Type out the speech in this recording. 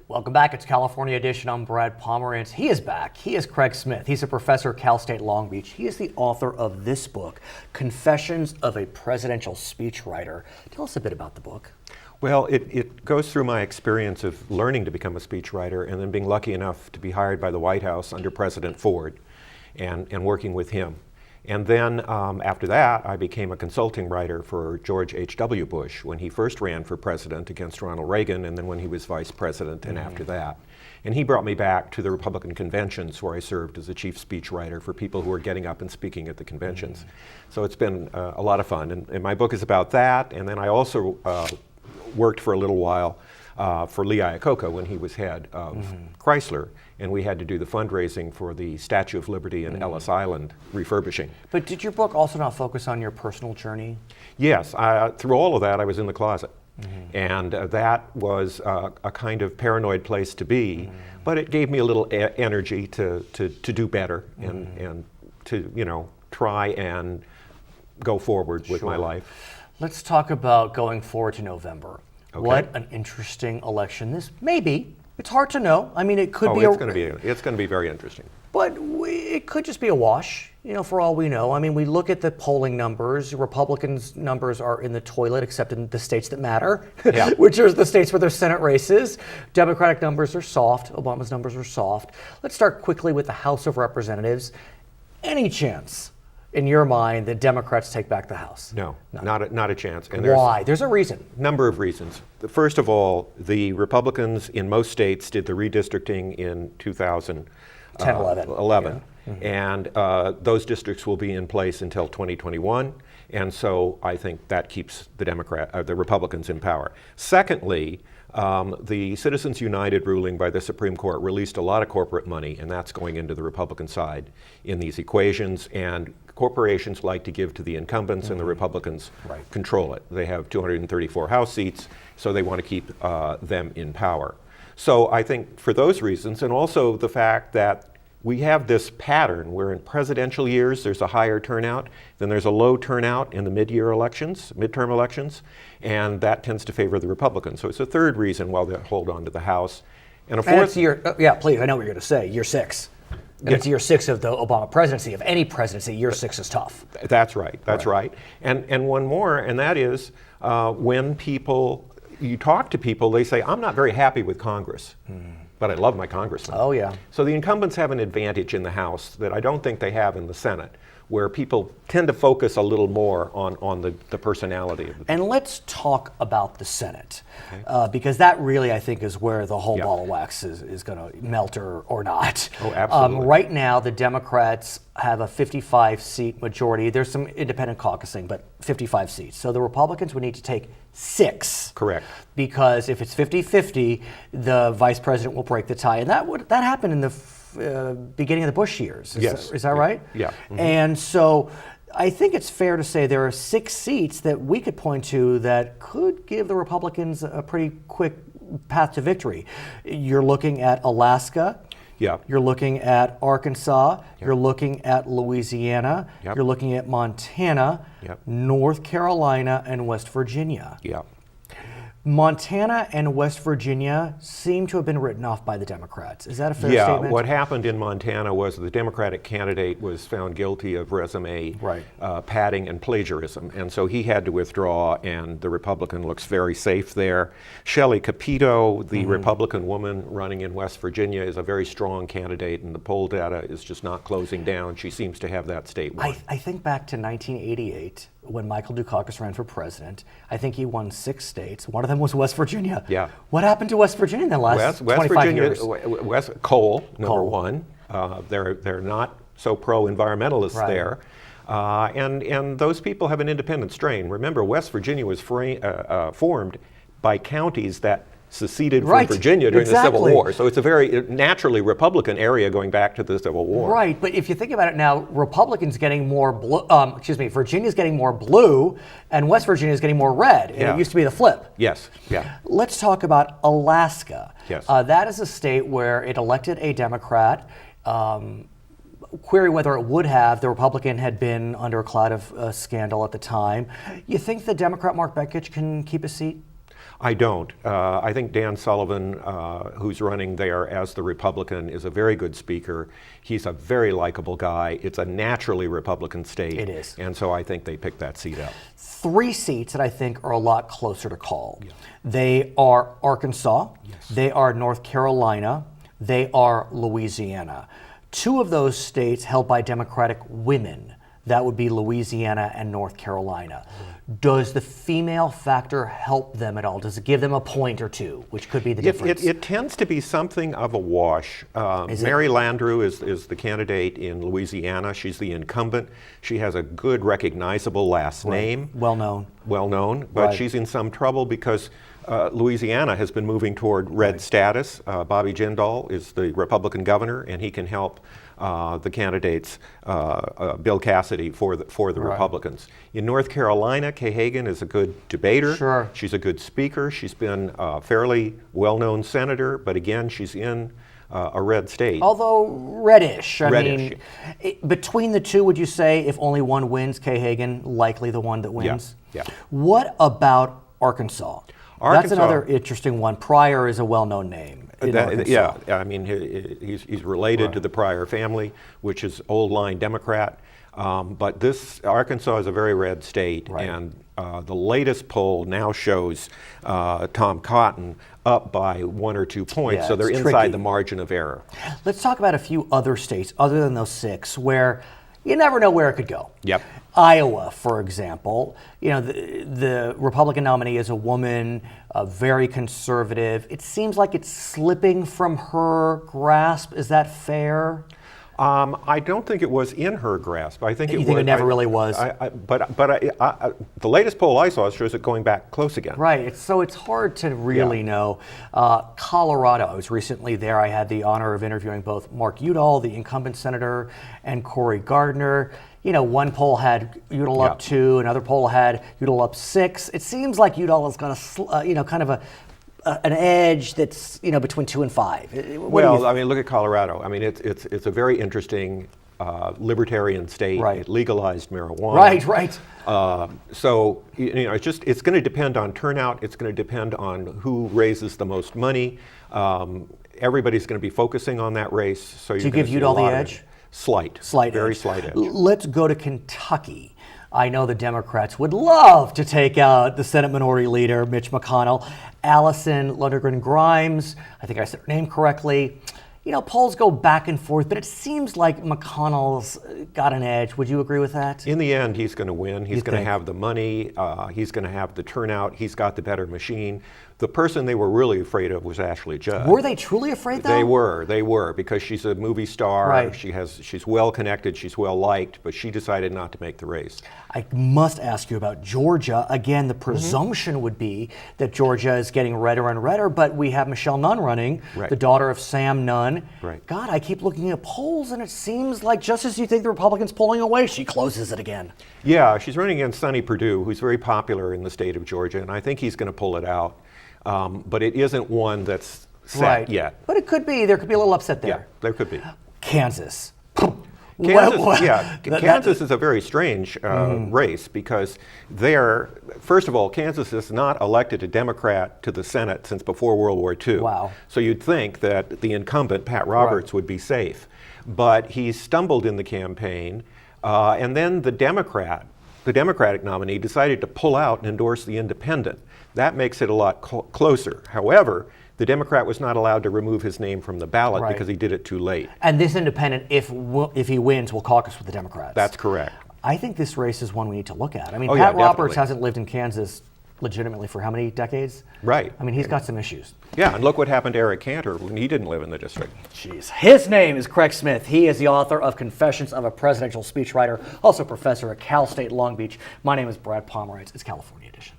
Welcome back. It's California Edition. I'm Brad Pomerance. He is back. He is Craig Smith. He's a professor at Cal State Long Beach. He is the author of this book, Confessions of a Presidential Speechwriter. Tell us a bit about the book. Well, it goes through my experience of learning to become a speechwriter and then being lucky enough to be hired by the White House under President Ford and working with him. And then after that, I became a consulting writer for George H.W. Bush when he first ran for president against Ronald Reagan, and then when he was vice president and after that. And he brought me back to the Republican conventions where I served as a chief speechwriter for people who were getting up and speaking at the conventions. So it's been a lot of fun. And my book is about that. And then I also worked for a little while for Lee Iacocca when he was head of Chrysler, and we had to do the fundraising for the Statue of Liberty in Ellis Island refurbishing. But did your book also not focus on your personal journey? Yes, through all of that I was in the closet. And that was a kind of paranoid place to be, but it gave me a little energy to do better and to try and go forward with my life. Let's talk about going forward to November. Okay. What an interesting election this may be. It's hard to know. I mean, it could be. It's going to be very interesting. But it could just be a wash, for all we know. I mean, we look at the polling numbers. Republicans' numbers are in the toilet, except in the states that matter, which are the states where there's Senate races. Democratic numbers are soft. Obama's numbers are soft. Let's start quickly with the House of Representatives. Any chance, in your mind, that Democrats take back the House? No. Not a chance. And why? There's a reason. Number of reasons. First of all, the Republicans in most states did the redistricting in 2011. And those districts will be in place until 2021. And so I think that keeps the Republicans in power. Secondly, the Citizens United ruling by the Supreme Court released a lot of corporate money, and that's going into the Republican side in these equations. And corporations like to give to the incumbents, and the Republicans control it. They have 234 House seats, so they want to keep them in power. So I think for those reasons, and also the fact that we have this pattern where in presidential years there's a higher turnout, then there's a low turnout in the midterm elections, and that tends to favor the Republicans. So it's a third reason why they hold on to the House. And a fourth please, I know what you're going to say, year 6. And it's year 6 of the Obama presidency. Of any presidency, year 6 is tough. That's right. And one more, and that is when you talk to people, they say, I'm not very happy with Congress, but I love my congressman. Oh, yeah. So the incumbents have an advantage in the House that I don't think they have in the Senate, where people tend to focus a little more on the personality of the people. And let's talk about the Senate, because that really, I think, is where the whole ball of wax is going to melt or not. Oh, absolutely. Right now, the Democrats have a 55-seat majority. There's some independent caucusing, but 55 seats. So the Republicans would need to take 6. Correct. Because if it's 50-50, the vice president will break the tie. And that happened in the beginning of the Bush years. Is that right? Yeah. And so I think it's fair to say there are 6 seats that we could point to that could give the Republicans a pretty quick path to victory. You're looking at Alaska. You're looking at Arkansas. You're looking at Louisiana. You're looking at Montana, North Carolina, and West Virginia. Montana and West Virginia seem to have been written off by the Democrats. Is that a fair statement? Yeah, what happened in Montana was the Democratic candidate was found guilty of resume padding and plagiarism, and so he had to withdraw, and the Republican looks very safe there. Shelley Capito, the Republican woman running in West Virginia, is a very strong candidate, and the poll data is just not closing down. She seems to have that state won. I think back to 1988, when Michael Dukakis ran for president. I think he won 6 states. One of them was West Virginia. What happened to West Virginia in the last 25 years? Coal, number one. They're not so pro-environmentalists there. And those people have an independent strain. Remember, West Virginia was formed by counties that seceded from Virginia during the Civil War. So it's a very naturally Republican area going back to the Civil War. Right, but if you think about it now, Republicans getting more blue, Virginia's getting more blue, and West Virginia's getting more red. And it used to be the flip. Let's talk about Alaska. That is a state where it elected a Democrat. Query whether it would have. The Republican had been under a cloud of scandal at the time. You think the Democrat Mark Bekich can keep a seat? I don't. I think Dan Sullivan, who's running there as the Republican, is a very good speaker. He's a very likable guy. It's a naturally Republican state. It is. And so I think they picked that seat up. 3 seats that I think are a lot closer to call. Yeah. They are Arkansas, yes. They are North Carolina, they are Louisiana. 2 of those states held by Democratic women. That would be Louisiana and North Carolina. Does the female factor help them at all? Does it give them a point or 2, which could be the difference? It tends to be something of a wash. Mary Landrieu is the candidate in Louisiana. She's the incumbent. She has a good, recognizable last name. Well known. Well known, but she's in some trouble because Louisiana has been moving toward red status. Bobby Jindal is the Republican governor, and he can help the candidates, Bill Cassidy for the Republicans. In North Carolina, Kay Hagan is a good debater. Sure. She's a good speaker. She's been a fairly well-known senator, but again, she's in a red state. Although reddish. I Reddish. mean, between the 2, would you say if only one wins, Kay Hagan likely the one that wins? Yeah. What about Arkansas? That's another interesting one. Pryor is a well-known name. Yeah, I mean, he's related to the Pryor family, which is old line Democrat. But this Arkansas is a very red state, and the latest poll now shows Tom Cotton up by 1 or 2 points, so they're inside the margin of error. Let's talk about a few other states other than those 6 where you never know where it could go. Yep. Iowa, for example, the Republican nominee is a woman, very conservative. It seems like it's slipping from her grasp. Is that fair? I don't think it was in her grasp. I think you think it never really was. But the latest poll I saw shows it going back close again. Right. So it's hard to really know. Colorado. I was recently there. I had the honor of interviewing both Mark Udall, the incumbent senator, and Cory Gardner. One poll had Udall up 2, another poll had Udall up 6. It seems like Udall has got a, kind of an edge that's between 2 and 5. Well, I mean, look at Colorado. I mean, it's a very interesting libertarian state. Right. It legalized marijuana. Right. So it's going to depend on turnout. It's going to depend on who raises the most money. Everybody's going to be focusing on that race. So do you give Udall the edge? Slight, very slight edge. Let's go to Kentucky. I know the Democrats would love to take out the Senate Minority Leader, Mitch McConnell. Allison Lundergan Grimes, I think I said her name correctly. Polls go back and forth, but it seems like McConnell's got an edge. Would you agree with that? In the end, he's going to win. He's going to have the money. He's going to have the turnout. He's got the better machine. The person they were really afraid of was Ashley Judd. Were they truly afraid, though? They were, because she's a movie star. Right. She's well connected. She's well liked, but she decided not to make the race. I must ask you about Georgia. Again, the presumption would be that Georgia is getting redder and redder, but we have Michelle Nunn running, the daughter of Sam Nunn. Right. God, I keep looking at polls, and it seems like just as you think the Republicans pulling away, she closes it again. Yeah, she's running against Sonny Perdue, who's very popular in the state of Georgia, and I think he's going to pull it out. But it isn't one that's set yet. But it could be. There could be a little upset there. Yeah, there could be. Kansas. Kansas is a very strange race because first of all, Kansas has not elected a Democrat to the Senate since before World War II. Wow. So you'd think that the incumbent, Pat Roberts, would be safe. But he stumbled in the campaign, and then the Democratic nominee decided to pull out and endorse the independent. That makes it a lot closer. However, the Democrat was not allowed to remove his name from the ballot because he did it too late. And this independent, if he wins, will caucus with the Democrats. That's correct. I think this race is one we need to look at. I mean, Pat Roberts hasn't lived in Kansas legitimately for how many decades? Right. I mean, he's got some issues. Yeah, and look what happened to Eric Cantor when he didn't live in the district. Jeez. His name is Craig Smith. He is the author of Confessions of a Presidential Speechwriter, also professor at Cal State Long Beach. My name is Brad Pomerance. It's California Edition.